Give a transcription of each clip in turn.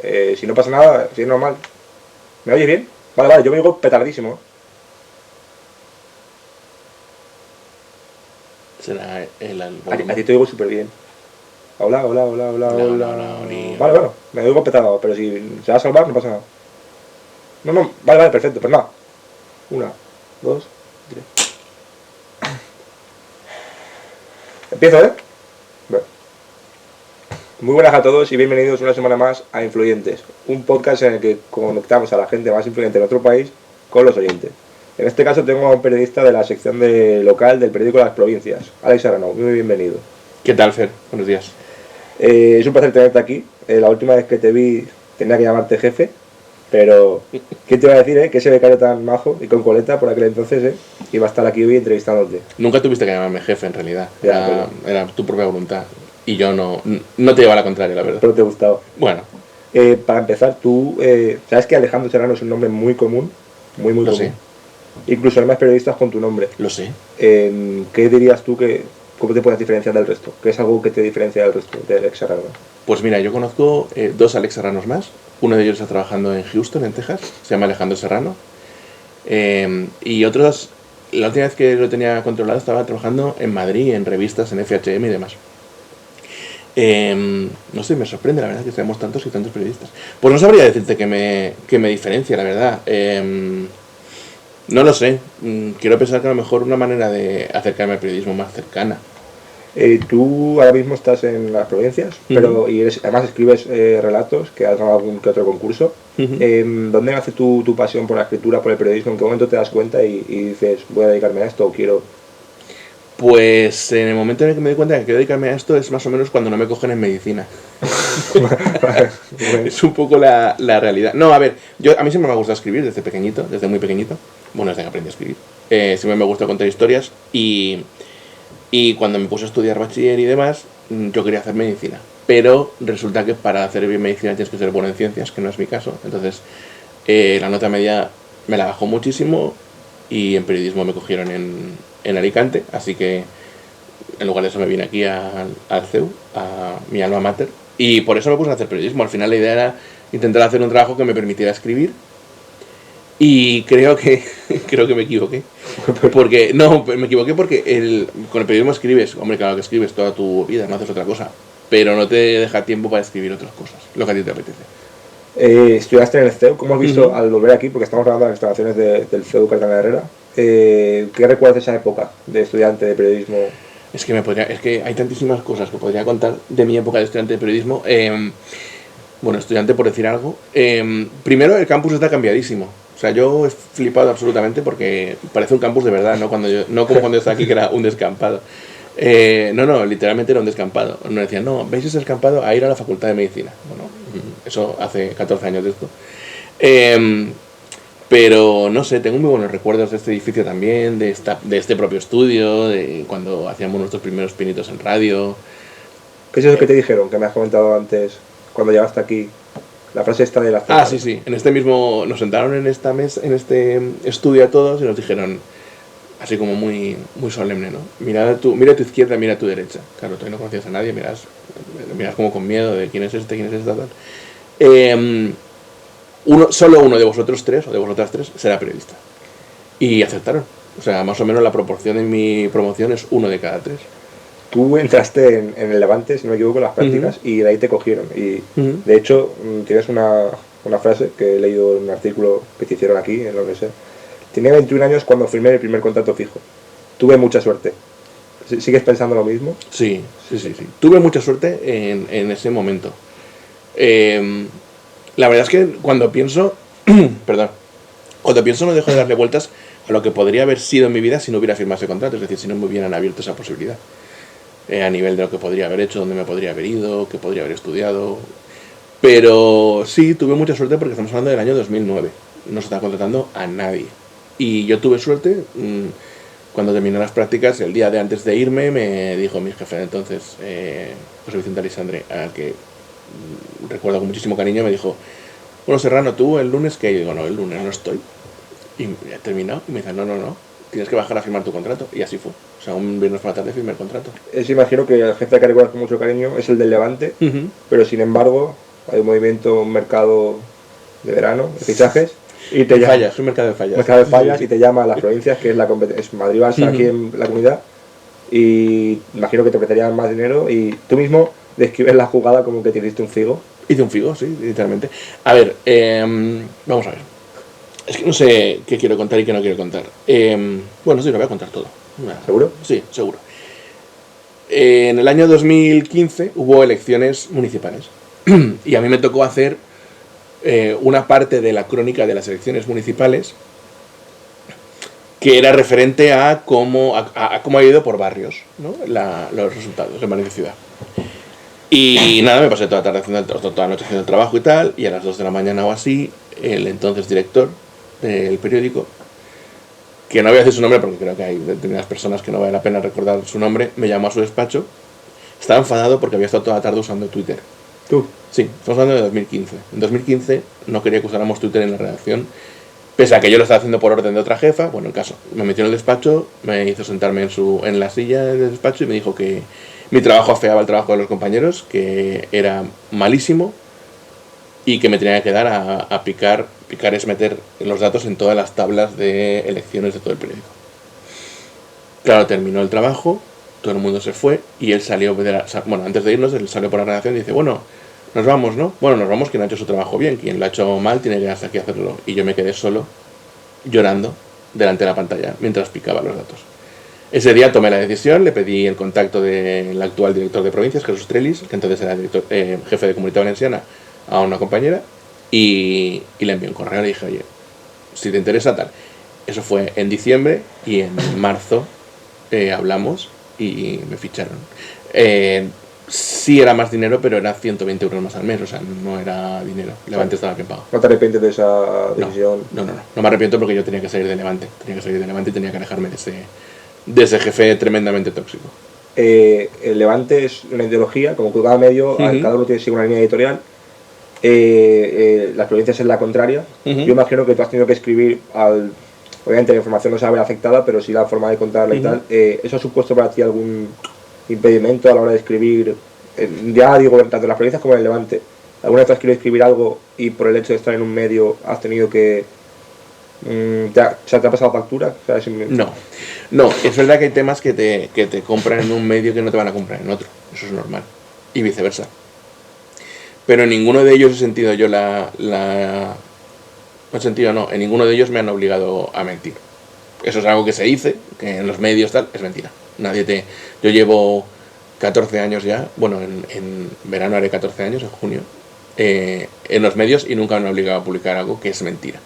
Si no pasa nada, si es normal. ¿Me oyes bien? Vale, yo me oigo petardísimo. Será el A volumen. ti te oigo súper bien. Hola. Oli, Vale, bueno, me oigo petado, pero si se va a salvar no pasa nada. No, vale, perfecto, pues nada. 1, 2, 3. Empiezo, ¿eh? Bueno. Muy buenas a todos y bienvenidos una semana más a Influyentes, un podcast en el que conectamos a la gente más influyente de nuestro país con los oyentes. En este caso tengo a un periodista de la sección local del periódico Las Provincias, Alex Aranaud. Muy bienvenido. ¿Qué tal, Fer? Buenos días. Es un placer tenerte aquí. La última vez que te vi tenía que llamarte jefe, pero ¿quién te iba a decir, que ese becario tan majo y con coleta por aquel entonces, iba a estar aquí hoy entrevistándote? Nunca tuviste que llamarme jefe, en realidad. Ya, Era tu propia voluntad. Y yo no te llevaba la contraria, la verdad. pero te gustaba. Bueno, Para empezar, tú sabes que Alejandro Serrano es un nombre muy común, muy lo común. sé. Incluso hay más periodistas con tu nombre. Lo sé. ¿Qué dirías tú cómo te puedes diferenciar del resto? ¿Qué es algo que te diferencia del resto de Alex Serrano? Pues mira, yo conozco dos Alex Serranos más. Uno de ellos está trabajando en Houston, en Texas. Se llama Alejandro Serrano. Y otros, la última vez que lo tenía controlado, estaba trabajando en Madrid, en revistas, en FHM y demás. No sé, me sorprende la verdad que seamos tantos y tantos periodistas. Pues no sabría decirte que me diferencia, la verdad. No lo sé. Quiero pensar que a lo mejor una manera de acercarme al periodismo más cercana. Tú ahora mismo estás en las provincias, pero además escribes relatos, que has ganado algún que otro concurso. ¿Dónde nace tu pasión por la escritura, por el periodismo? ¿En qué momento te das cuenta y dices, voy a dedicarme a esto o quiero...? Pues en el momento en el que me doy cuenta de que quiero dedicarme a esto es más o menos cuando no me cogen en medicina. Es un poco la realidad. No, a ver, a mí siempre me ha gustado escribir desde pequeñito, desde muy pequeñito. Bueno, desde que aprendí a escribir. Siempre me gusta contar historias y cuando me puse a estudiar bachiller y demás, yo quería hacer medicina. Pero resulta que para hacer bien medicina tienes que ser bueno en ciencias, que no es mi caso. Entonces, la nota media me la bajó muchísimo y en periodismo me cogieron en Alicante. Así que en lugar de eso me vine aquí al CEU, a mi alma mater. Y por eso me puse a hacer periodismo. Al final la idea era intentar hacer un trabajo que me permitiera escribir. Y creo que me equivoqué. Me equivoqué porque con el periodismo escribes, hombre, claro que escribes toda tu vida, no haces otra cosa. Pero no te deja tiempo para escribir otras cosas, lo que a ti te apetece. Estudiaste en el CEU, ¿cómo has visto al volver aquí? Porque estamos grabando las instalaciones del CEU Cartagena Herrera. ¿Qué recuerdas de esa época de estudiante de periodismo? Es que hay tantísimas cosas que podría contar de mi época de estudiante de periodismo. Bueno, estudiante por decir algo. Primero, el campus está cambiadísimo. O sea, yo he flipado absolutamente porque parece un campus de verdad, no como cuando yo estaba aquí que era un descampado. No, literalmente era un descampado. Nos decían, no, ¿veis ese descampado? A ir a la facultad de medicina. Bueno, eso hace 14 años de esto. Pero no sé, tengo muy buenos recuerdos de este edificio también, de este propio estudio, de cuando hacíamos nuestros primeros pinitos en radio. ¿Qué es eso que te dijeron, que me has comentado antes, cuando llegaste aquí? La frase esta de la cena. Sí. En este mismo, nos sentaron en esta mesa, en este estudio a todos y nos dijeron, así como muy, muy solemne, ¿no? Mira a tu izquierda, mira a tu derecha. Claro, todavía no conocías a nadie, miras como con miedo de quién es este, tal. Solo uno de vosotros tres, o de vosotras tres, será periodista. Y aceptaron. O sea, más o menos la proporción en mi promoción es 1 de cada 3. Tú entraste en el Levante, si no me equivoco, en las prácticas, y de ahí te cogieron. Y de hecho, tienes una frase que he leído en un artículo que te hicieron aquí, en lo que sé. Tenía 21 años cuando firmé el primer contrato fijo. Tuve mucha suerte. ¿Sigues pensando lo mismo? Sí. Tuve mucha suerte en ese momento. La verdad es que cuando pienso, no dejo de darle vueltas a lo que podría haber sido en mi vida si no hubiera firmado ese contrato, es decir, si no me hubieran abierto esa posibilidad. A nivel de lo que podría haber hecho, dónde me podría haber ido, qué podría haber estudiado. Pero sí, tuve mucha suerte porque estamos hablando del año 2009. No se estaba contratando a nadie. Y yo tuve suerte. Cuando terminé las prácticas, el día de antes de irme, me dijo mi jefe de entonces, José Vicente Alisandre, al que recuerdo con muchísimo cariño, me dijo, bueno, Serrano, ¿tú el lunes qué? Y digo, no, el lunes no estoy. Y he terminado. Y me dice, no, tienes que bajar a firmar tu contrato. Y así fue. O sea, un viernes por la tarde firmé el contrato. Imagino que el jefe que recuerdas con mucho cariño es el del Levante, pero sin embargo, hay un movimiento, un mercado de verano, de fichajes, y te llama, Fallas, un mercado de fallas. mercado de fallas, y te llama a las provincias, que es la es Madrid-Barça aquí en la comunidad, y imagino que te ofrecerían más dinero, y tú mismo describes la jugada como que te hiciste un figo. Hice un figo, sí, literalmente. A ver, vamos a ver. Es que no sé qué quiero contar y qué no quiero contar. Bueno, sí, lo voy a contar todo. ¿Seguro? Sí, seguro. En el año 2015 hubo elecciones municipales y a mí me tocó hacer una parte de la crónica de las elecciones municipales que era referente a cómo ha ido por barrios, ¿no? Los resultados en Valencia Ciudad. Y nada, me pasé toda la tarde toda la noche haciendo el trabajo y tal, y a las 2 de la mañana o así, el entonces director del periódico, que no voy a decir su nombre porque creo que hay determinadas personas que no vale la pena recordar su nombre, me llamó a su despacho. Estaba enfadado porque había estado toda la tarde usando Twitter. ¿Tú? Sí, estamos hablando de 2015. En 2015 no quería que usáramos Twitter en la redacción, pese a que yo lo estaba haciendo por orden de otra jefa. Bueno, el caso, me metió en el despacho, me hizo sentarme en la silla del despacho y me dijo que mi trabajo afeaba el trabajo de los compañeros, que era malísimo y que me tenía que quedar a picar. Picar es meter los datos en todas las tablas de elecciones de todo el periódico. Claro, terminó el trabajo, todo el mundo se fue y él salió bueno, antes de irnos, él salió por la redacción y dice, bueno, nos vamos, ¿no? Bueno, nos vamos, quien ha hecho su trabajo bien, quien lo ha hecho mal tiene que hasta aquí hacerlo. Y yo me quedé solo, llorando, delante de la pantalla, mientras picaba los datos. Ese día tomé la decisión, le pedí el contacto del actual director de provincias, Jesús Trelis, que entonces era jefe de Comunidad Valenciana, a una compañera, y le envié un correo y le dije, oye, si te interesa tal. Eso fue en diciembre y en marzo hablamos y me ficharon. Sí era más dinero, pero era 120 euros más al mes, o sea, no era dinero. Levante estaba bien pago. ¿No te arrepientes de esa decisión? No me arrepiento porque yo tenía que salir de Levante. Tenía que salir de Levante y tenía que alejarme de ese jefe tremendamente tóxico. El Levante es una ideología, como que cada medio, cada uno tiene una línea editorial. Las provincias es la contraria. Yo imagino que tú has tenido que escribir obviamente la información no se va a ver afectada, pero sí la forma de contarla y tal. ¿Eso ha supuesto para ti algún impedimento a la hora de escribir? Ya digo, tanto en las provincias como en el Levante. ¿Alguna vez has querido escribir algo y por el hecho de estar en un medio has tenido que... ¿te ha pasado factura? O sea, No, es verdad que hay temas que te compran en un medio que no te van a comprar en otro. Eso es normal. Y viceversa. Pero en ninguno de ellos he sentido yo en ninguno de ellos me han obligado a mentir. Eso es algo que se dice, que en los medios tal, es mentira. Yo llevo 14 años ya, bueno, en verano haré 14 años, en junio, en los medios y nunca me han obligado a publicar algo que es mentira.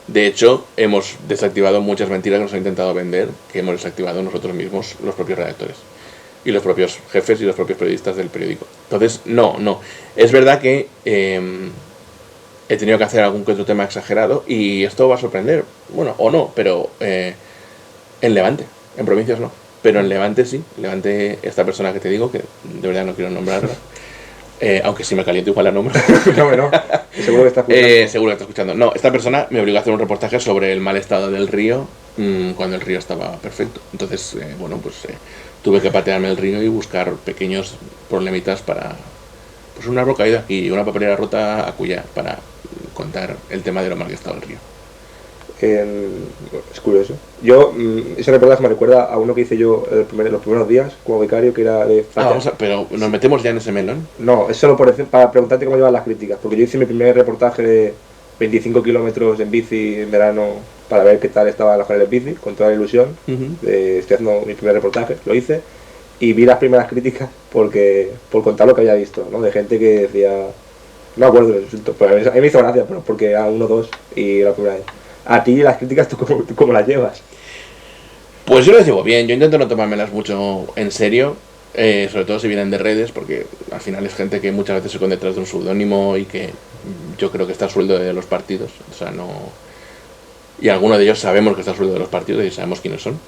De hecho, hemos desactivado muchas mentiras que nos han intentado vender, que hemos desactivado nosotros mismos, los propios redactores. Y los propios jefes y los propios periodistas del periódico. Entonces, no. Es verdad que he tenido que hacer algún que otro tema exagerado y esto va a sorprender. Bueno, o no, pero en Levante, en provincias no. Pero en Levante sí. Levante, esta persona que te digo, que de verdad no quiero nombrarla, aunque si me caliento igual la nombro. No. Seguro que está escuchando. Seguro que está escuchando. No, esta persona me obligó a hacer un reportaje sobre el mal estado del río cuando el río estaba perfecto. Entonces, tuve que patearme el río y buscar pequeños problemitas para un árbol caído aquí y una papelera rota acullá para contar el tema de lo mal que estaba el río. Es curioso. Yo, ese reportaje me recuerda a uno que hice yo los primeros días como becario, que era de pero nos metemos ya en ese melón. No, es solo para preguntarte cómo llevan las críticas, porque yo hice mi primer reportaje de 25 kilómetros en bici en verano para ver qué tal estaba la jornada de bici, con toda la ilusión. Estoy haciendo mi primer reportaje, lo hice, y vi las primeras críticas por contar lo que había visto, ¿no? De gente que decía, no me acuerdo del insulto, pero a mí me hizo gracia, pero porque a 1 o 2 y la primera vez. A ti las críticas, ¿tú cómo las llevas? Pues yo las llevo bien, yo intento no tomármelas mucho en serio, sobre todo si vienen de redes, porque al final es gente que muchas veces se esconde detrás de un seudónimo y que yo creo que está a sueldo de los partidos, o sea, no... Y algunos de ellos sabemos que está a sueldo de los partidos y sabemos quiénes son.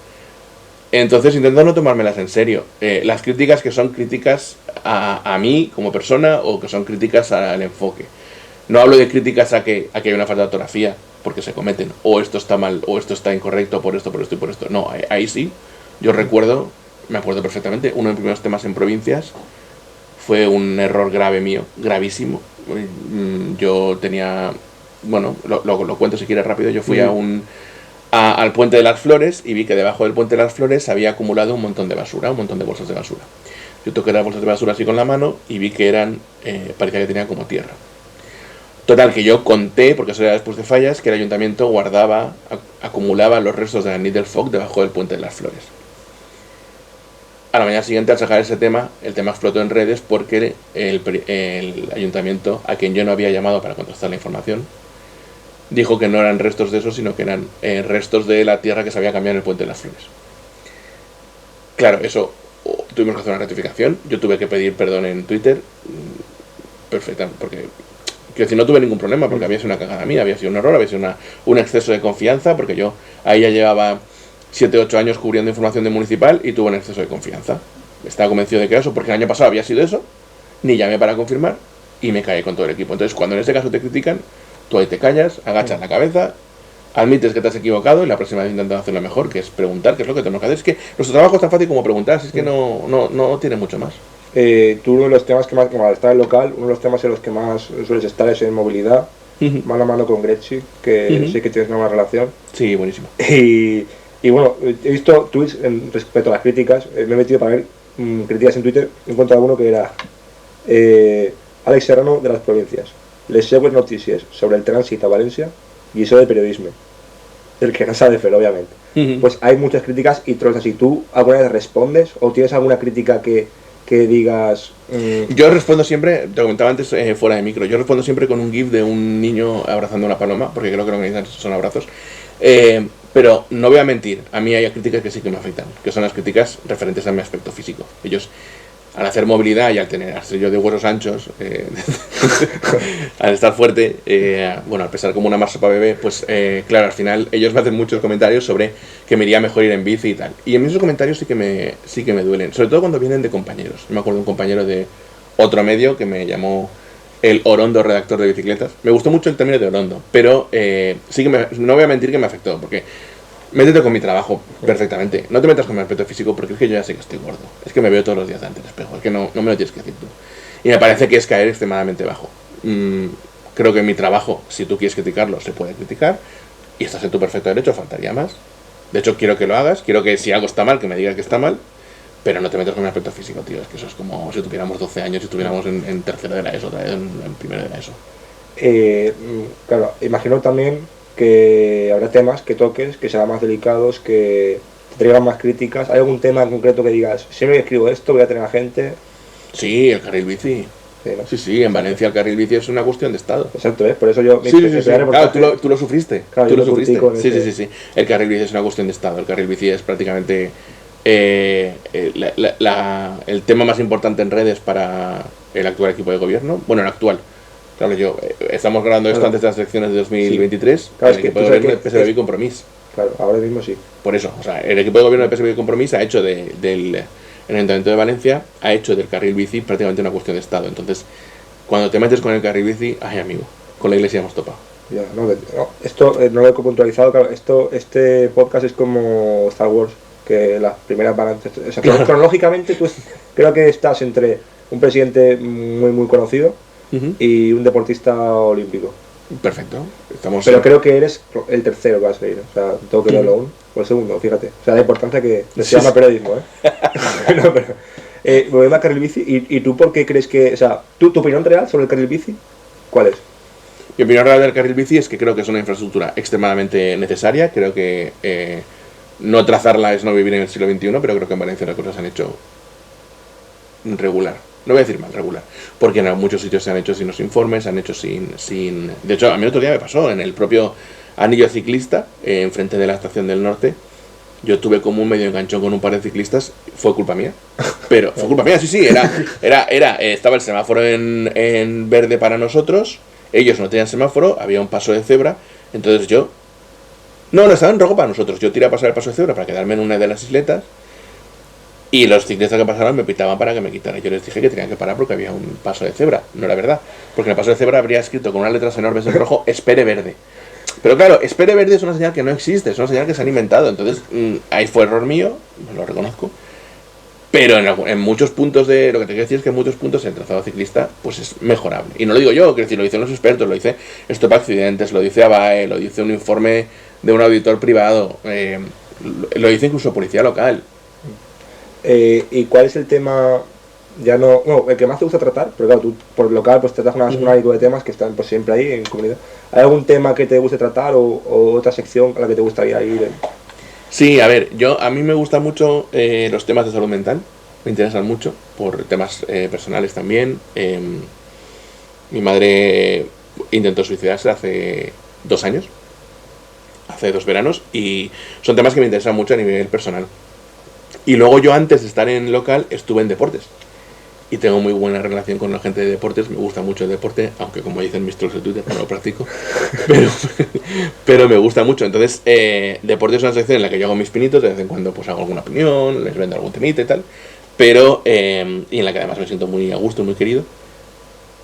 Entonces intento no tomármelas en serio. Las críticas que son críticas a mí como persona o que son críticas al enfoque. No hablo de críticas a que hay una falta de ortografía, porque se cometen, o esto está mal, o esto está incorrecto por esto y por esto. No, ahí sí. Yo me acuerdo perfectamente, uno de los primeros temas en provincias fue un error grave mío, gravísimo. Yo tenía, bueno, lo cuento si quieres rápido, yo fui al Puente de las Flores y vi que debajo del Puente de las Flores se había acumulado un montón de basura, un montón de bolsas de basura. Yo toqué las bolsas de basura así con la mano y vi que eran, parecía que tenían como tierra. Total, que yo conté, porque eso era después de fallas, que el ayuntamiento acumulaba los restos de la Needle-Fog debajo del Puente de las Flores. A la mañana siguiente, al sacar ese tema, el tema explotó en redes porque el ayuntamiento, a quien yo no había llamado para contrastar la información, dijo que no eran restos de eso, sino que eran restos de la tierra que se había cambiado en el Puente de las Flores. Claro, eso tuvimos que hacer una rectificación. Yo tuve que pedir perdón en Twitter. Perfecta, porque quiero decir, no tuve ningún problema, porque había sido una cagada mía, había sido un error, había sido un exceso de confianza, porque yo ahí ya llevaba 7-8 años cubriendo información de municipal y tuve un exceso de confianza. Estaba convencido de que era eso, porque el año pasado había sido eso, ni llamé para confirmar y me caí con todo el equipo. Entonces, cuando en este caso te critican, tú ahí te callas, agachas la cabeza, admites que te has equivocado y la próxima vez intentas hacerlo mejor, que es preguntar, que es lo que tenemos que hacer. Es que nuestro trabajo es tan fácil como preguntar, es que no tiene mucho más. Tú uno de los temas que más, como al estar en local, uno de los temas en los que más sueles estar es en movilidad, mano a mano con Gretzi, que sé que tienes una buena relación. Sí, buenísimo. Y bueno, he visto tweets respecto a las críticas, me he metido para ver críticas en Twitter, he encontrado uno que era Alex Serrano de las provincias, les seues noticias sobre el tránsito a Valencia y eso de periodismo, el que no sabe pero obviamente. Pues hay muchas críticas y trolls así. ¿Tú alguna vez respondes o tienes alguna crítica que digas? Yo respondo siempre, te comentaba antes fuera de micro, yo respondo siempre con un gif de un niño abrazando una paloma, porque creo que lo que necesitan son abrazos. Pero no voy a mentir, a mí hay críticas que sí que me afectan, que son las críticas referentes a mi aspecto físico. Ellos, al hacer movilidad y al ser yo de huesos anchos, al estar fuerte, bueno, al pesar como una masa para bebé, pues claro, al final ellos me hacen muchos comentarios sobre que me iría mejor ir en bici y tal. Y en esos comentarios sí que me duelen, sobre todo cuando vienen de compañeros. Me acuerdo de un compañero de otro medio que me llamó el Orondo redactor de bicicletas. Me gustó mucho el término de Orondo, pero sí que no voy a mentir que me afectó, porque métete con mi trabajo perfectamente. No te metas con mi aspecto físico porque es que yo ya sé que estoy gordo. Es que me veo todos los días delante del espejo. Es que no me lo tienes que decir tú. Y me parece que es caer extremadamente bajo. Creo que mi trabajo, si tú quieres criticarlo, se puede criticar. Y estás en tu perfecto derecho, faltaría más. De hecho, quiero que lo hagas. Quiero que si algo está mal, que me digas que está mal. Pero no te metas con mi aspecto físico, tío. Es que eso es como si tuviéramos 12 años y estuviéramos en tercero de la ESO, otra vez en primero de la ESO. Claro, imagino también que habrá temas que toques, que serán más delicados, que te traigan más críticas. ¿Hay algún tema en concreto que digas, si no escribo esto, voy a tener a gente? Sí, el carril bici. Sí, ¿no? Sí, en Valencia el carril bici es una cuestión de Estado. Exacto, por eso yo... Sí. Claro, tú lo sufriste. Claro, tú lo sufriste. Sí. El carril bici es una cuestión de Estado. El carril bici es prácticamente el tema más importante en redes para el actual equipo de gobierno. Bueno, el actual. Claro, estamos grabando esto antes de las elecciones de 2023. Sí. Claro, el equipo de gobierno del PSOE y Compromís. Claro, ahora mismo sí. Por eso, o sea, el equipo de gobierno del PSOE y Compromís ha hecho del Ayuntamiento de Valencia, ha hecho del carril bici prácticamente una cuestión de Estado. Entonces, cuando te metes con el carril bici, ay amigo, con la iglesia hemos topado. Ya, esto no lo he puntualizado, claro, este podcast es como Star Wars, que las primeras van antes, o sea, claro. Cronológicamente tú creo que estás entre un presidente muy conocido y un deportista olímpico. Perfecto. Pero creo que eres el tercero que vas a ir, o sea, tengo que darlo aún, o el segundo, fíjate. O sea, la importancia que se llama periodismo, no, pero volvemos a carril bici, ¿y tú por qué crees que, o sea, tu opinión real sobre el carril bici, cuál es? Mi opinión real del carril bici es que creo que es una infraestructura extremadamente necesaria. Creo que no trazarla es no vivir en el siglo XXI, pero creo que en Valencia las cosas se han hecho regular. No voy a decir mal, regular. Porque en muchos sitios se han hecho sin los informes, se han hecho sin... De hecho, a mí otro día me pasó, en el propio anillo ciclista, enfrente de la estación del norte, yo tuve como un medio enganchón con un par de ciclistas, fue culpa mía. Pero fue culpa mía, sí, estaba el semáforo en verde para nosotros, ellos no tenían semáforo, había un paso de cebra, entonces yo... No, estaba en rojo para nosotros, yo tiré a pasar el paso de cebra para quedarme en una de las isletas, y los ciclistas que pasaron me pitaban para que me quitara. Yo les dije que tenían que parar porque había un paso de cebra. No era verdad, porque en el paso de cebra habría escrito con unas letras enormes en rojo, espere verde. Pero claro, espere verde es una señal que no existe, es una señal que se han inventado. Entonces, ahí fue error mío, lo reconozco. Pero en muchos puntos de... Lo que te quiero decir es que en muchos puntos el trazado ciclista pues es mejorable. Y no lo digo yo, quiero decir, lo dicen los expertos, lo dice Stop Accidentes, lo dice ABAE, lo dice un informe de un auditor privado, lo dice incluso policía local. ¿Y cuál es el tema? Ya no, el que más te gusta tratar, pero claro, tú por local pues tratas un abanico de temas que están pues siempre ahí en comunidad. ¿Hay algún tema que te guste tratar o otra sección a la que te gustaría ir? Sí, a ver, a mí me gustan mucho los temas de salud mental, me interesan mucho, por temas personales también. Mi madre intentó suicidarse hace 2 años, hace 2 veranos, y son temas que me interesan mucho a nivel personal. Y luego yo antes de estar en local estuve en deportes. Y tengo muy buena relación con la gente de deportes, me gusta mucho el deporte, aunque como dicen mis trolls de Twitter, no lo practico, pero me gusta mucho. Entonces, deporte es una sección en la que yo hago mis pinitos, de vez en cuando pues hago alguna opinión, les vendo algún temita y tal, pero, y en la que además me siento muy a gusto, muy querido.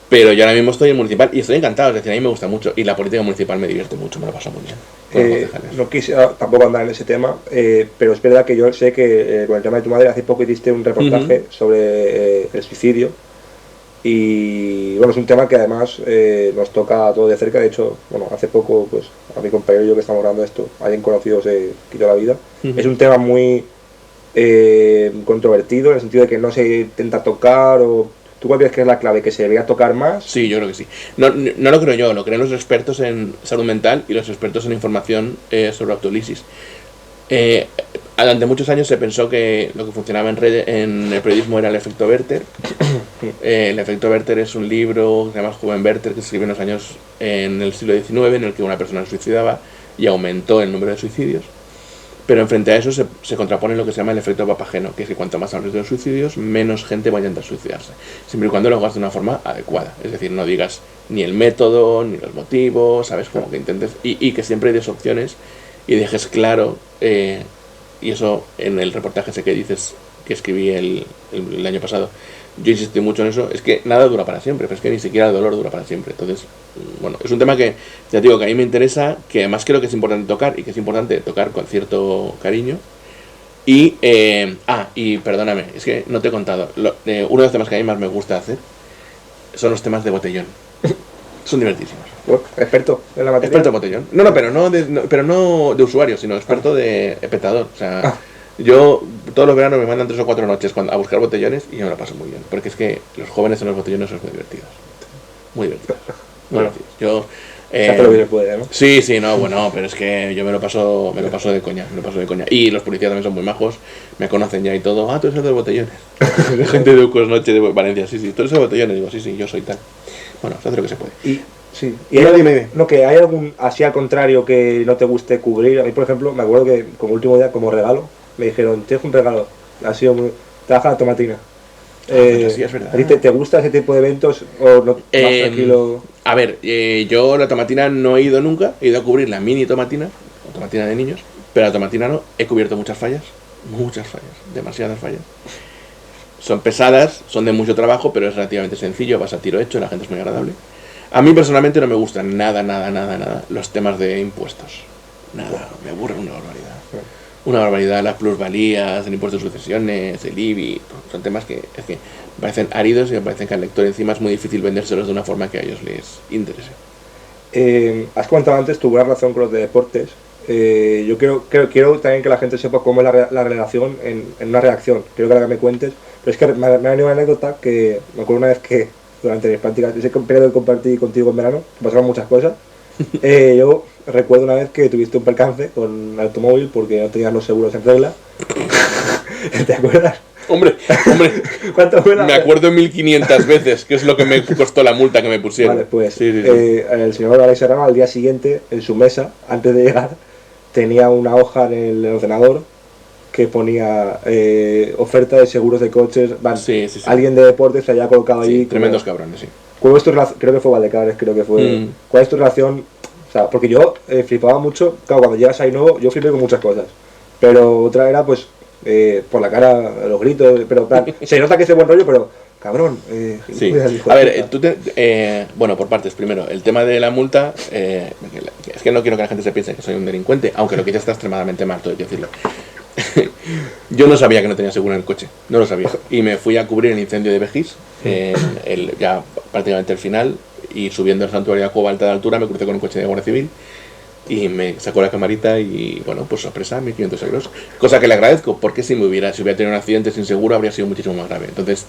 Pero yo ahora mismo estoy en municipal y estoy encantado, es decir, a mí me gusta mucho y la política municipal me divierte mucho, me lo paso muy bien. No quisiera tampoco andar en ese tema, pero es verdad que yo sé que con el tema de tu madre hace poco hiciste un reportaje sobre el suicidio y bueno, es un tema que además nos toca a todos de cerca. De hecho, bueno, hace poco pues a mi compañero y yo que estamos hablando de esto, alguien conocido se quitó la vida. Es un tema muy controvertido en el sentido de que no se intenta tocar o... ¿Tú cuál crees que es la clave? ¿Que se debería tocar más? Sí, yo creo que sí. No lo creo yo, lo creen los expertos en salud mental y los expertos en información sobre autolisis. Durante muchos años se pensó que lo que funcionaba en el periodismo era el efecto Werther. El efecto Werther es un libro que se llama El joven Werther, que se escribió en el siglo XIX, en el que una persona se suicidaba y aumentó el número de suicidios. Pero frente a eso se contrapone lo que se llama el efecto papageno, que es que cuanto más hables de los suicidios, menos gente vaya a intentar suicidarse. Siempre y cuando lo hagas de una forma adecuada. Es decir, no digas ni el método, ni los motivos, ¿sabes? Como que intentes... Y que siempre des opciones y dejes claro... y eso en el reportaje ese que dices que escribí el año pasado, yo insistí mucho en eso. Es que nada dura para siempre, pero es que ni siquiera el dolor dura para siempre. Entonces, bueno, es un tema que ya digo que a mí me interesa, que además creo que es importante tocar y que es importante tocar con cierto cariño. Y perdóname, es que no te he contado, uno de los temas que a mí más me gusta hacer son los temas de botellón. Son divertísimos. Experto en la materia. Experto en botellón. Pero no de usuario, sino experto de petador. O sea, yo todos los veranos me mandan 3 o 4 noches a buscar botellones y yo me lo paso muy bien. Porque es que los jóvenes en los botellones son muy divertidos. Muy divertidos. Bueno, yo... lo bien puede, ¿no? Sí, no, bueno, pero es que yo me lo paso de coña. Y los policías también son muy majos, me conocen ya y todo. Tú eres el de los botellones. Gente de Ucos Noche de Valencia, sí, tú eres el de botellones. Digo, sí, yo soy tal. Bueno, se hace lo que se puede. Y dime. No, que hay algún así al contrario que no te guste cubrir. A mí, por ejemplo, me acuerdo que como último día, como regalo, me dijeron, tienes un regalo. Ha sido muy... Trabaja la tomatina. Sí, es verdad. ¿A ti te gusta ese tipo de eventos o no, más tranquilo? A ver, yo la tomatina no he ido nunca. He ido a cubrir la mini tomatina, la tomatina de niños, pero la tomatina no. He cubierto muchas fallas, demasiadas fallas. Son pesadas, son de mucho trabajo, pero es relativamente sencillo, vas a tiro hecho, la gente es muy agradable. A mí personalmente no me gustan nada los temas de impuestos. Nada, me aburren una barbaridad. Una barbaridad, las plusvalías, el impuesto de sucesiones, el IBI, son temas que me parecen áridos y me parecen que al lector encima es muy difícil vendérselos de una forma que a ellos les interese. Has comentado antes tu buena relación con los de deportes. Yo quiero también que la gente sepa cómo es la relación en una reacción. Quiero que ahora me cuentes. Pero es que me ha venido una anécdota que me acuerdo una vez que durante mis prácticas, ese periodo que compartí contigo en verano, pasaron muchas cosas. Yo recuerdo una vez que tuviste un percance con el automóvil porque no tenías los seguros en regla. ¿Te acuerdas? Hombre, ¿Cuánto fue me acuerdo 1500 veces, que es lo que me costó la multa que me pusieron. Vale, pues sí. El señor Alex Serrano al día siguiente, en su mesa, antes de llegar, tenía una hoja en el ordenador que ponía oferta de seguros de coches. Sí. Alguien de deportes se había colocado allí. Tremendos cabrones, sí. ¿Cuál es tu relación? Creo que fue Valdecares, ¿Cuál es tu relación? O sea, porque yo flipaba mucho, claro, cuando llegas ahí nuevo, yo flipé con muchas cosas. Pero otra era, pues, por la cara, los gritos, pero plan, se nota que es de buen rollo, pero, cabrón. Sí. A ver, bueno, por partes. Primero, el tema de la multa, es que no quiero que la gente se piense que soy un delincuente, aunque lo que ya está extremadamente mal, todo hay que decirlo. Yo no sabía que no tenía seguro en el coche, no lo sabía. Y me fui a cubrir el incendio de Vejís, ya prácticamente el final, y subiendo el santuario a Cueva alta de altura me crucé con un coche de Guardia Civil y me sacó la camarita y, bueno, pues sorpresa, 1.500 euros. Cosa que le agradezco, porque si hubiera tenido un accidente sin seguro habría sido muchísimo más grave. Entonces,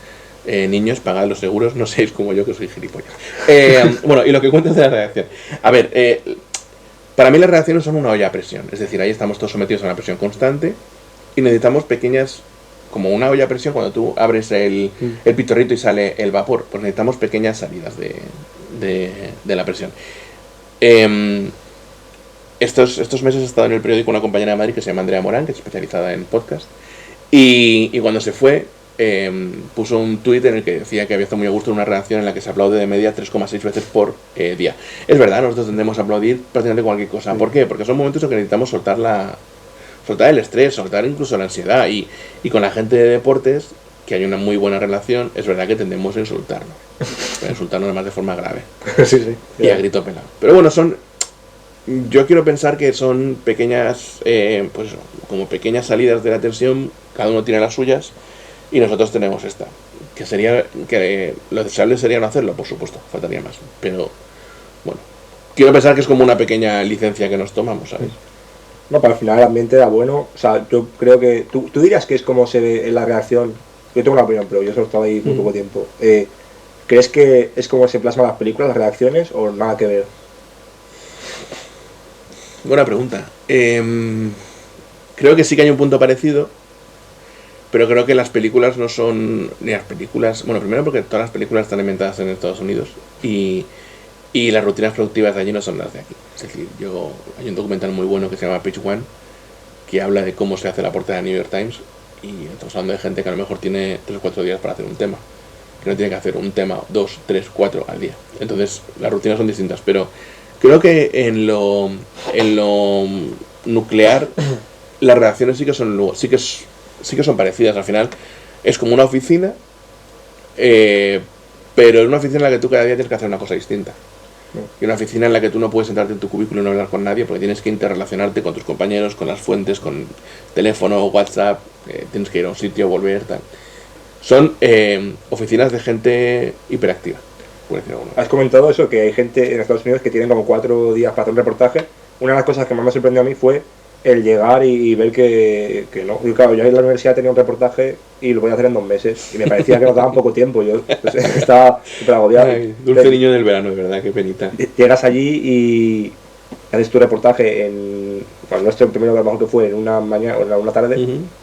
niños, pagad los seguros, no seáis como yo que soy gilipollas. Bueno, y lo que cuentas de la redacción. A ver, para mí las redacciones son una olla a presión. Es decir, ahí estamos todos sometidos a una presión constante y necesitamos pequeñas, como una olla a presión cuando tú abres el pitorrito y sale el vapor, pues necesitamos pequeñas salidas de la presión. Estos meses he estado en el periódico una compañera de Madrid que se llama Andrea Morán, que es especializada en podcast, y cuando se fue puso un tuit en el que decía que había estado muy a gusto en una redacción en la que se aplaude de media 3,6 veces por día. Es verdad, nosotros tendemos a aplaudir prácticamente cualquier cosa. ¿Por qué? Porque son momentos en que necesitamos soltar el estrés, soltar incluso la ansiedad, y con la gente de deportes, que hay una muy buena relación, es verdad que tendemos a insultarnos además de forma grave. Sí. Y a grito pelado. Pero bueno, yo quiero pensar que son pequeñas, pues como pequeñas salidas de la tensión, cada uno tiene las suyas, y nosotros tenemos esta. Que lo deseable sería no hacerlo, por supuesto, faltaría más. Pero, bueno, quiero pensar que es como una pequeña licencia que nos tomamos, ¿sabes? No, pero al final el ambiente era bueno. O sea, yo creo que... ¿Tú dirías que es como se ve en la redacción? Yo tengo una opinión, pero yo solo estaba ahí muy poco tiempo. ¿Crees que es como se plasman las películas, las redacciones, o nada que ver? Buena pregunta. Creo que sí que hay un punto parecido, pero creo que las películas no son ni las películas... Bueno, primero porque todas las películas están inventadas en Estados Unidos y las rutinas productivas de allí no son las de aquí. Es decir, hay un documental muy bueno que se llama Page One, que habla de cómo se hace la portada de New York Times, y estamos hablando de gente que a lo mejor tiene 3 o 4 días para hacer un tema, que no tiene que hacer un tema 2, 3, 4 al día. Entonces las rutinas son distintas, pero creo que en lo nuclear las redacciones sí que son parecidas. Al final es como una oficina, pero es una oficina en la que tú cada día tienes que hacer una cosa distinta. Y una oficina en la que tú no puedes sentarte en tu cubículo y no hablar con nadie, porque tienes que interrelacionarte con tus compañeros, con las fuentes, con teléfono, WhatsApp, tienes que ir a un sitio, volver, tal. Son oficinas de gente hiperactiva, por decirlo alguna. Has comentado eso, que hay gente en Estados Unidos que tienen como 4 días para hacer un reportaje. Una de las cosas que más me sorprendió a mí fue el llegar y ver que no. Y claro, yo en la universidad tenía un reportaje y lo podía hacer en 2 meses. Y me parecía que nos daban poco tiempo. Yo estaba súper agobiado. Dulce niño del verano, de verdad, qué penita. Llegas allí y haces tu reportaje bueno, nuestro primero que a lo mejor que fue en una mañana o en una tarde,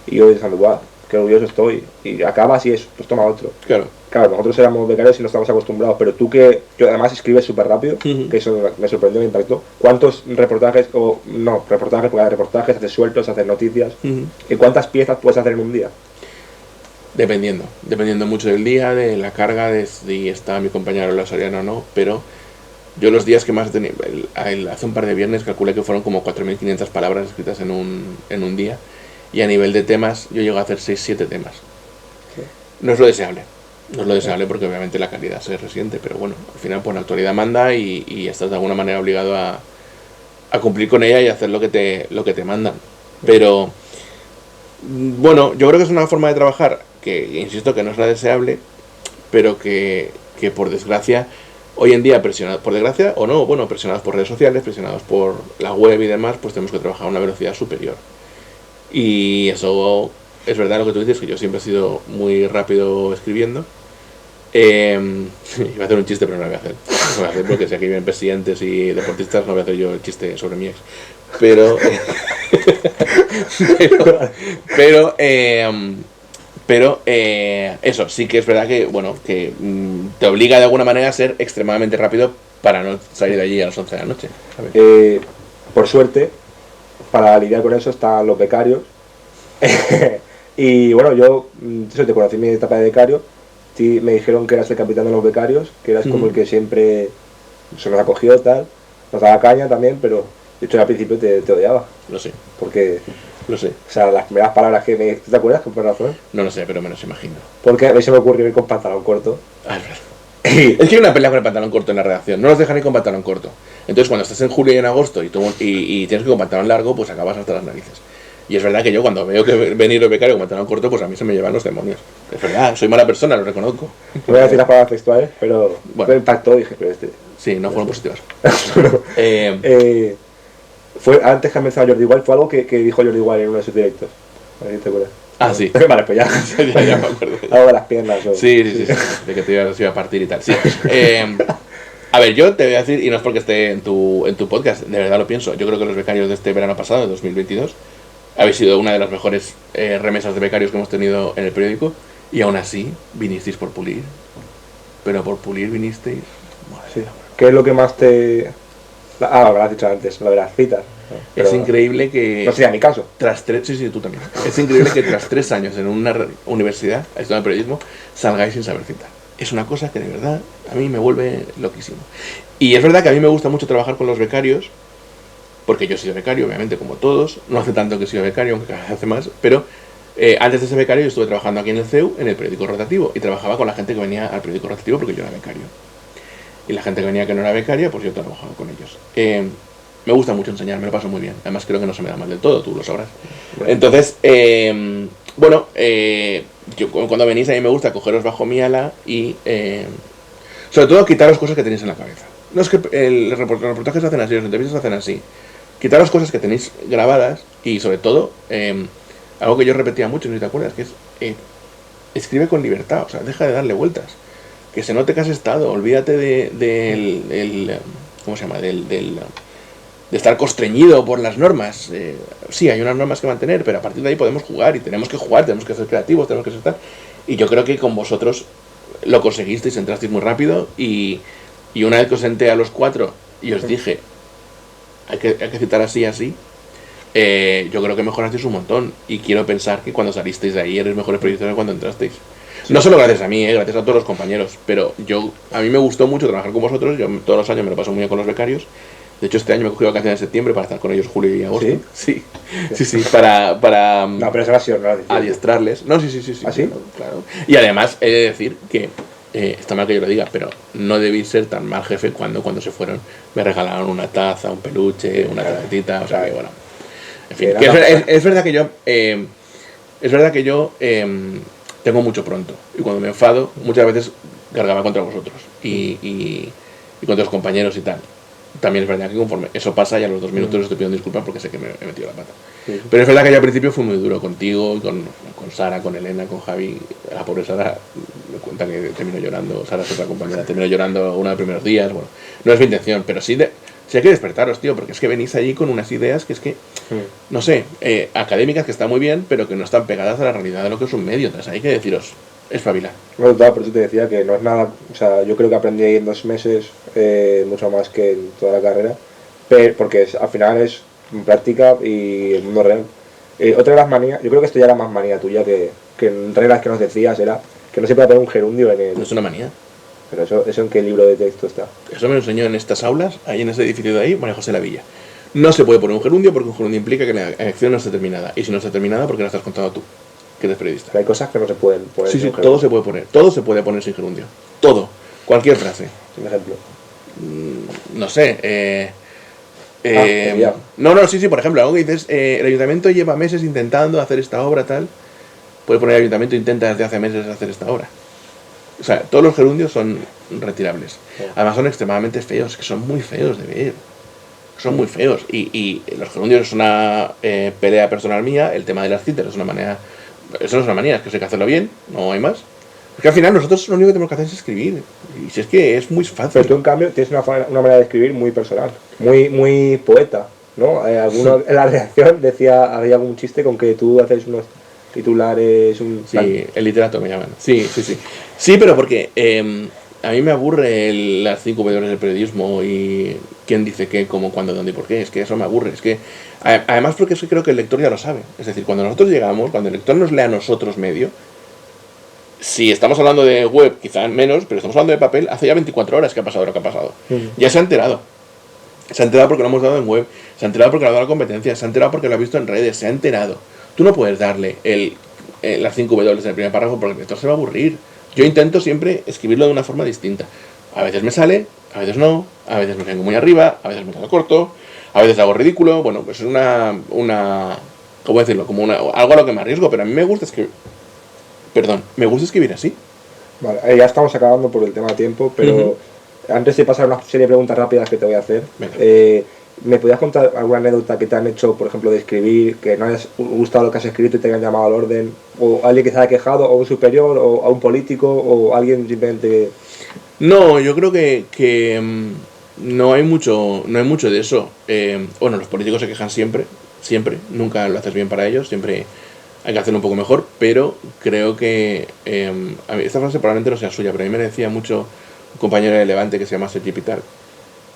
y yo pensando, guau, qué orgulloso estoy. Y acabas y eso, pues toma otro. Claro, nosotros éramos becarios y no estamos acostumbrados, pero tú que además escribes súper rápido, que eso me sorprendió, me impactó. ¿Cuántos reportajes, porque hay reportajes, haces sueltos, haces noticias, y cuántas piezas puedes hacer en un día? Dependiendo mucho del día, de la carga, de si está mi compañero la Soriano o no, pero yo los días que más he tenido, hace un par de viernes calculé que fueron como 4.500 palabras escritas en un día, y a nivel de temas yo llego a hacer 6-7 temas. Sí. No es lo deseable porque obviamente la calidad se resiente, pero bueno, al final pues la actualidad manda y estás de alguna manera obligado a cumplir con ella y hacer lo que te mandan. Pero bueno, yo creo que es una forma de trabajar que, insisto, que no es la deseable, pero que por desgracia hoy en día, presionados por desgracia o no, bueno, presionados por redes sociales, presionados por la web y demás, pues tenemos que trabajar a una velocidad superior. Y eso es verdad lo que tú dices, que yo siempre he sido muy rápido escribiendo. Iba a hacer un chiste, pero no lo voy a hacer. No lo voy a hacer porque si aquí vienen presidentes y deportistas, no voy a hacer yo el chiste sobre mi ex. Pero eso, sí que es verdad que, bueno, que te obliga de alguna manera a ser extremadamente rápido para no salir de allí a las 11 de la noche. Por suerte, para lidiar con eso están los becarios. Y bueno, yo te conocí en mi etapa de becario. Me dijeron que eras el capitán de los becarios, que eras como el que siempre se nos acogió, tal, nos daba caña también, pero de hecho al principio te odiaba. Lo sé. Porque, lo sé. O sea, las primeras palabras que me... ¿Te acuerdas con razón? No lo sé, pero me los imagino. Porque a mí se me ocurrió ir con pantalón corto. Ah, es verdad. Es que hay una pelea con el pantalón corto en la redacción, no nos dejan ir con pantalón corto. Entonces cuando estás en julio y en agosto y tienes que ir con pantalón largo, pues acabas hasta las narices. Y es verdad que yo cuando veo que venir los becarios como tan corto, pues a mí se me llevan los demonios. Es verdad, soy mala persona, lo reconozco. No voy a decir las palabras textuales, pero Bueno. me impactó y dije, pero este... Sí, no fueron positivas. Fue antes que ha mencionado Jordi Wild, fue algo que dijo Jordi Wild en uno de sus directos. A ver si te acuerdas. Ah, sí. Vale, pues ya. ya me acuerdo. Algo de las piernas. O... Sí. De que se iba a partir y tal. Sí. A ver, yo te voy a decir, y no es porque esté en tu podcast, de verdad lo pienso. Yo creo que los becarios de este verano pasado, de 2022, habéis sido una de las mejores remesas de becarios que hemos tenido en el periódico. Y aún así, vinisteis por pulir. Pero por pulir vinisteis. Sí. ¿Qué es lo que más te...? Lo has dicho antes, lo de las citas. Pero es increíble que... No sería mi caso. Sí, tú también. Es increíble que tras 3 años en una universidad, estudiando periodismo, salgáis sin saber citar. Es una cosa que de verdad a mí me vuelve loquísimo. Y es verdad que a mí me gusta mucho trabajar con los becarios, porque yo he sido becario, obviamente, como todos. No hace tanto que he sido becario, aunque cada vez hace más, pero antes de ser becario yo estuve trabajando aquí en el CEU, en el periódico rotativo, y trabajaba con la gente que venía al periódico rotativo porque yo era becario. Y la gente que venía que no era becaria, pues yo trabajaba con ellos. Me gusta mucho enseñar, me lo paso muy bien. Además creo que no se me da mal del todo, tú lo sabrás. Entonces, yo cuando venís a mí me gusta cogeros bajo mi ala y sobre todo quitaros cosas que tenéis en la cabeza. No es que los reportajes se hacen así, las entrevistas se hacen así. Quitaros cosas que tenéis grabadas y sobre todo, algo que yo repetía mucho, no sé si te acuerdas, que es escribe con libertad, o sea, deja de darle vueltas. Que se note que has estado, olvídate ¿cómo se llama? De estar constreñido por las normas. Sí, hay unas normas que mantener, pero a partir de ahí podemos jugar y tenemos que jugar, tenemos que ser creativos, tenemos que ser tal. Y yo creo que con vosotros lo conseguisteis, entrasteis muy rápido y una vez que os senté a los 4 y os dije, hay que citar así, yo creo que mejorasteis un montón y quiero pensar que cuando salisteis de ahí eres mejores periodistas que cuando entrasteis. Sí. No solo gracias a mí, gracias a todos los compañeros, pero a mí me gustó mucho trabajar con vosotros, yo todos los años me lo paso muy bien con los becarios. De hecho, este año me he cogido vacaciones en septiembre para estar con ellos julio y agosto. ¿Sí? Sí, para no, pero eso ha sido raro. adiestrarles. No, sí. ¿Ah, sí? Claro. Y además, he de decir que, está mal que yo lo diga, pero no debí ser tan mal jefe cuando se fueron. Me regalaron una taza, un peluche, una tarjetita, o sea que bueno. En fin, es verdad que yo tengo mucho pronto. Y cuando me enfado, muchas veces cargaba contra vosotros y contra los compañeros y tal. También es verdad que conforme eso pasa, ya a los 2 minutos estoy pidiendo disculpas porque sé que me he metido la pata. Sí. Pero es verdad que yo al principio fui muy duro contigo, con Sara, con Elena, con Javi. La pobre Sara me cuenta que terminó llorando. Sara es otra compañera, terminó llorando uno de los primeros días. Bueno, no es mi intención, pero sí hay que despertaros, tío, porque es que venís allí con unas ideas que es que, no sé, académicas que están muy bien, pero que no están pegadas a la realidad de lo que es un medio. Entonces hay que deciros, espabilar. Bueno, por eso te decía que no es nada, o sea, yo creo que aprendí ahí en 2 meses mucho más que en toda la carrera, porque al final es práctica y el mundo real. Otra de las manías, yo creo que esto ya era más manía tuya que en reglas que nos decías, era que no se puede poner un gerundio en el... No es una manía. Pero eso en qué libro de texto está. Eso me lo enseñó en estas aulas, ahí en ese edificio de ahí, María José Lavilla. No se puede poner un gerundio porque un gerundio implica que la acción no esté terminada. Y si no está terminada, ¿por qué la estás contando tú? Que eres periodista. Pero hay cosas que no se pueden poner. Sí, todo se puede poner. Todo se puede poner sin gerundio. Todo. Cualquier frase. Sin ejemplo. No sé. Sí, por ejemplo, algo que dices, el ayuntamiento lleva meses intentando hacer esta obra, tal. Puede poner el ayuntamiento intenta desde hace meses hacer esta obra. O sea, todos los gerundios son retirables. Además son extremadamente feos, que son muy feos de ver. Son muy feos. Y los gerundios es una pelea personal mía. El tema de las citas es una manera... Eso no es una manía, es que hay que hacerlo bien, no hay más. Porque al final nosotros lo único que tenemos que hacer es escribir. Y si es que es muy fácil. Pero tú en cambio tienes una manera de escribir muy personal, muy poeta, ¿no? En la redacción había algún chiste con que tú haces unos titulares... Sí, el literato me llaman. Sí. Sí, pero porque a mí me aburre las 5 W del periodismo y quién dice qué, cómo, cuándo, dónde y por qué. Es que eso me aburre. Es que además porque eso creo que el lector ya lo sabe. Es decir, cuando nosotros llegamos, cuando el lector nos lee a nosotros medio, si estamos hablando de web, quizá menos, pero estamos hablando de papel, hace ya 24 horas que ha pasado lo que ha pasado. Ya se ha enterado. Se ha enterado porque lo hemos dado en web, se ha enterado porque lo ha dado la competencia, se ha enterado porque lo ha visto en redes, se ha enterado. Tú no puedes darle las 5 W en el primer párrafo porque el lector se va a aburrir. Yo intento siempre escribirlo de una forma distinta. A veces me sale, a veces no, a veces me vengo muy arriba, a veces me quedo corto, a veces hago ridículo. Bueno, pues es una ¿cómo decirlo? Como algo a lo que me arriesgo, pero a mí me gusta escribir. Perdón, me gusta escribir así. Vale, ya estamos acabando por el tema de tiempo, pero antes de pasar a una serie de preguntas rápidas que te voy a hacer, ¿me podías contar alguna anécdota que te han hecho, por ejemplo, de escribir, que no hayas gustado lo que has escrito y te hayan llamado al orden? ¿O alguien que se haya quejado, o un superior, o a un político, o alguien simplemente...? No, yo creo que no hay mucho de eso. Bueno, los políticos se quejan siempre, nunca lo haces bien para ellos, siempre hay que hacerlo un poco mejor, pero creo que a mí, esta frase probablemente no sea suya, pero a mí me decía mucho un compañero de Levante que se llama Sergi Pitar,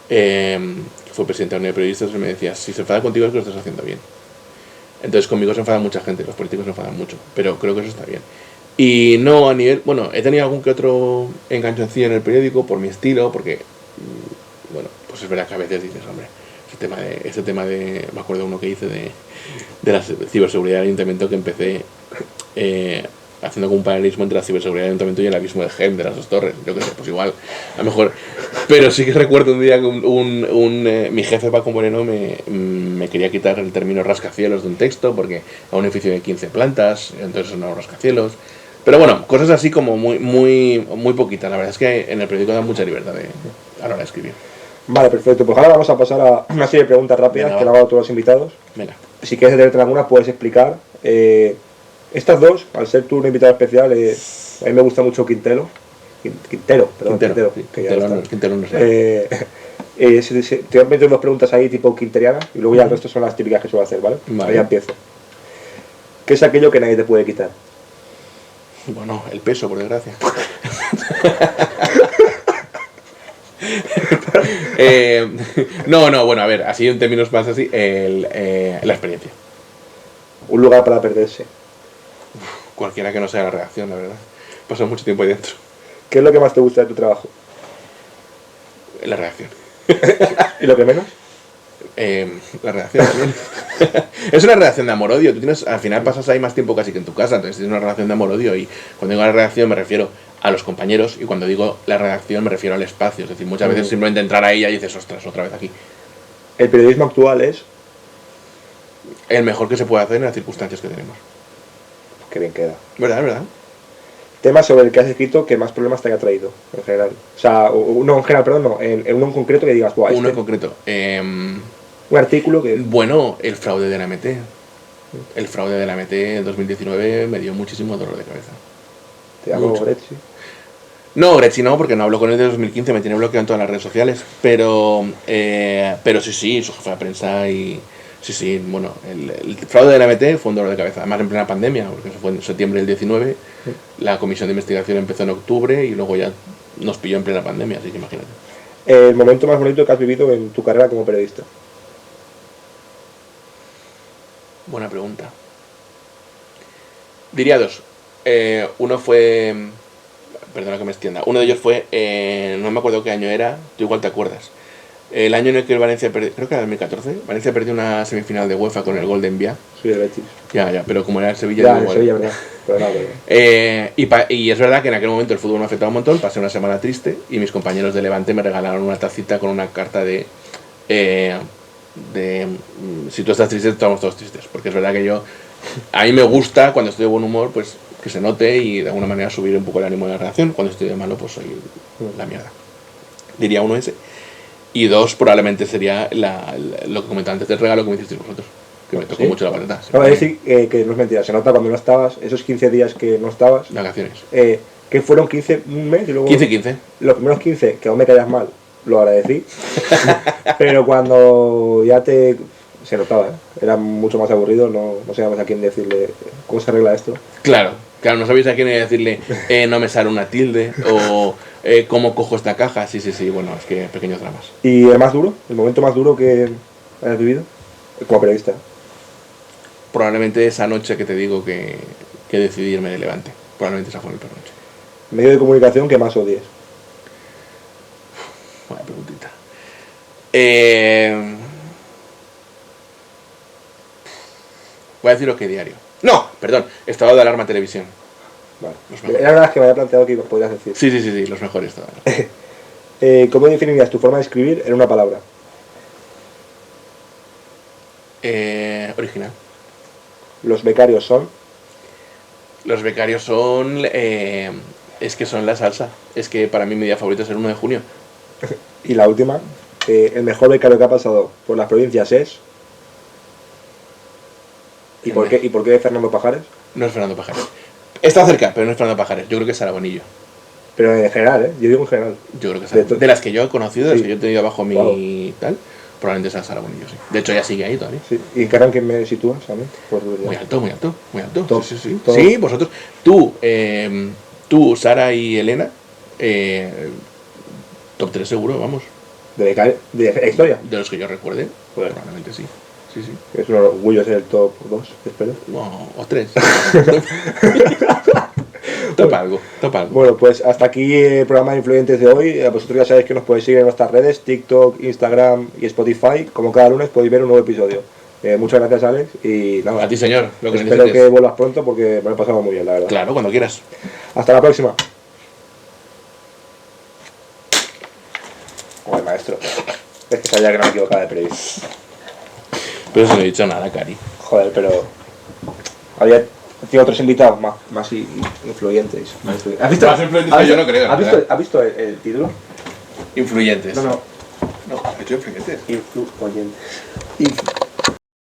que fue presidente de la Unión de Periodistas, y me decía, si se enfada contigo es que lo estás haciendo bien. Entonces conmigo se enfada mucha gente, los políticos se enfadan mucho, pero creo que eso está bien. Y no a nivel, bueno, he tenido algún que otro enganchoncillo en el periódico por mi estilo, porque, bueno, pues es verdad que a veces dices, hombre, ese tema de me acuerdo de uno que hice de la ciberseguridad del ayuntamiento, que empecé haciendo como un paralelismo entre la ciberseguridad del ayuntamiento y el abismo de GEM de las dos torres. Yo qué sé, pues igual, a lo mejor. Pero sí que recuerdo un día que mi jefe Paco Moreno me quería quitar el término rascacielos de un texto, porque a un edificio de 15 plantas, entonces no rascacielos. Pero bueno, cosas así como muy poquitas. La verdad es que en el periódico da mucha libertad a la hora de escribir. Vale, perfecto. Pues ahora vamos a pasar a una serie de preguntas rápidas. Venga, que le hago a todos los invitados. Venga. Si quieres detenerte en alguna, puedes explicar. Estas dos, al ser tú un invitado especial, a mí me gusta mucho Quintero. Quintero. Quintero no sé. Te voy a meter dos preguntas ahí tipo quinterianas y luego ya el resto son las típicas que suelo hacer, ¿vale? Ahí ya empiezo. ¿Qué es aquello que nadie te puede quitar? Bueno, el peso, por desgracia. No, bueno, a ver, así en términos más así, la experiencia. Un lugar para perderse. Cualquiera que no sea la redacción, la verdad. Paso mucho tiempo ahí dentro. ¿Qué es lo que más te gusta de tu trabajo? La redacción. ¿Y lo que menos? La redacción también. Es una relación de amor-odio. Tú al final pasas ahí más tiempo casi que en tu casa, entonces tienes una relación de amor-odio. Y cuando digo la redacción me refiero a los compañeros, y cuando digo la redacción me refiero al espacio. Es decir, muchas veces simplemente entrar ahí y dices, ostras, otra vez aquí. ¿El periodismo actual es? El mejor que se puede hacer en las circunstancias que tenemos. Qué bien queda. ¿Verdad? Tema sobre el que has escrito que más problemas te haya traído, en general. O sea, no en general, perdón, no. En uno en concreto que digas, guau, uno en concreto. Un artículo que... Bueno, el fraude de la MT. El fraude de la MT en 2019 me dio muchísimo dolor de cabeza. ¿Te hago Gretzi? No, Gretzi no, porque no hablo con él desde 2015, me tiene bloqueado en todas las redes sociales. Pero sí, su jefe de prensa y... Sí, bueno, el fraude de la MT fue un dolor de cabeza, además en plena pandemia, porque eso fue en septiembre del 19, la comisión de investigación empezó en octubre y luego ya nos pilló en plena pandemia, así que imagínate. El momento más bonito que has vivido en tu carrera como periodista. Buena pregunta. Diría dos. Uno fue... Perdona que me extienda. Uno de ellos fue... no me acuerdo qué año era, tú igual te acuerdas. El año en el que el Valencia perdió, creo que era 2014, Valencia perdió una semifinal de UEFA con el gol de Envía. Sí, de Betis. Ya, pero como era el Sevilla... Ya, el Sevilla, verdad. Y es verdad que en aquel momento el fútbol me afectaba un montón, pasé una semana triste y mis compañeros de Levante me regalaron una tacita con una carta de si tú estás triste, estamos todos tristes. Porque es verdad que a mí me gusta cuando estoy de buen humor, pues que se note y de alguna manera subir un poco el ánimo de la redacción. Cuando estoy de malo, pues soy la mierda. Diría uno ese. Y dos, probablemente sería lo que comentaba antes del regalo que me hicisteis vosotros. Que me tocó mucho la patata. No, es decir, que no es mentira, se nota cuando no estabas, esos 15 días que no estabas. Vacaciones. Que fueron 15, un mes y luego... 15. Los primeros 15, que aún me callas mal, lo agradecí. Pero cuando ya se notaba, era mucho más aburrido, no sabíamos a quién decirle cómo se arregla esto. Claro, no sabéis a quién decirle no me sale una tilde o cómo cojo esta caja. Sí, bueno, es que pequeños dramas. ¿Y el más duro? ¿El momento más duro que hayas vivido? Como periodista. Probablemente esa noche que te digo que decidí irme de Levante. Probablemente esa fue mi peor noche. ¿Medio de comunicación que más odies? Buena preguntita. Voy a decir lo que diario. No, perdón, estado de alarma televisión. Vale. Era verdad que me había planteado que podrías decir. Sí, los mejores todavía. ¿Cómo definirías tu forma de escribir en una palabra? Original. Los becarios son... Los becarios son... es que son la salsa. Es que para mí mi día favorito es el 1 de junio. Y la última, el mejor becario que ha pasado por las provincias es... ¿Y por qué Fernando Pajares? No es Fernando Pajares. Está cerca, pero no es Fernando Pajares. Yo creo que es Sara Bonillo. Pero en general, yo digo en general. Yo creo que es de las que yo he conocido, de las Sí. que yo he tenido abajo mi Wow. tal, probablemente sea Sara Bonillo, sí. De hecho, ella sigue ahí todavía. Sí. ¿Y en qué ranking me sitúas a mí? Pues, Muy alto, muy alto, muy alto. Top, Sí, sí, sí. top. Sí, vosotros. Tú, Sara y Elena, top 3 seguro, vamos. ¿De becario? ¿De historia? De los que yo recuerde, Joder. probablemente sí. Sí, sí. Es un orgullo ser el top 2, espero. No, o 3. Top algo, top algo. Bueno, pues hasta aquí el programa de Influyentes de hoy. Vosotros ya sabéis que nos podéis seguir en nuestras redes, TikTok, Instagram y Spotify. Como cada lunes podéis ver un nuevo episodio. Muchas gracias, Alex. Y nada, A ti, señor, lo que espero necesites. que vuelvas pronto porque me lo he pasado muy bien, la verdad. Claro, cuando quieras. Hasta la próxima. Joder, maestro. Es que sabía que no me equivocaba de pedir. Pero eso no he dicho nada, Cari. Joder, pero... Había otros invitados más influyentes. ¿Has visto? Más influyentes que yo no creo, ¿Has visto, ¿verdad? ¿has visto el título? Influyentes. No. No, he hecho influyentes. Influyentes.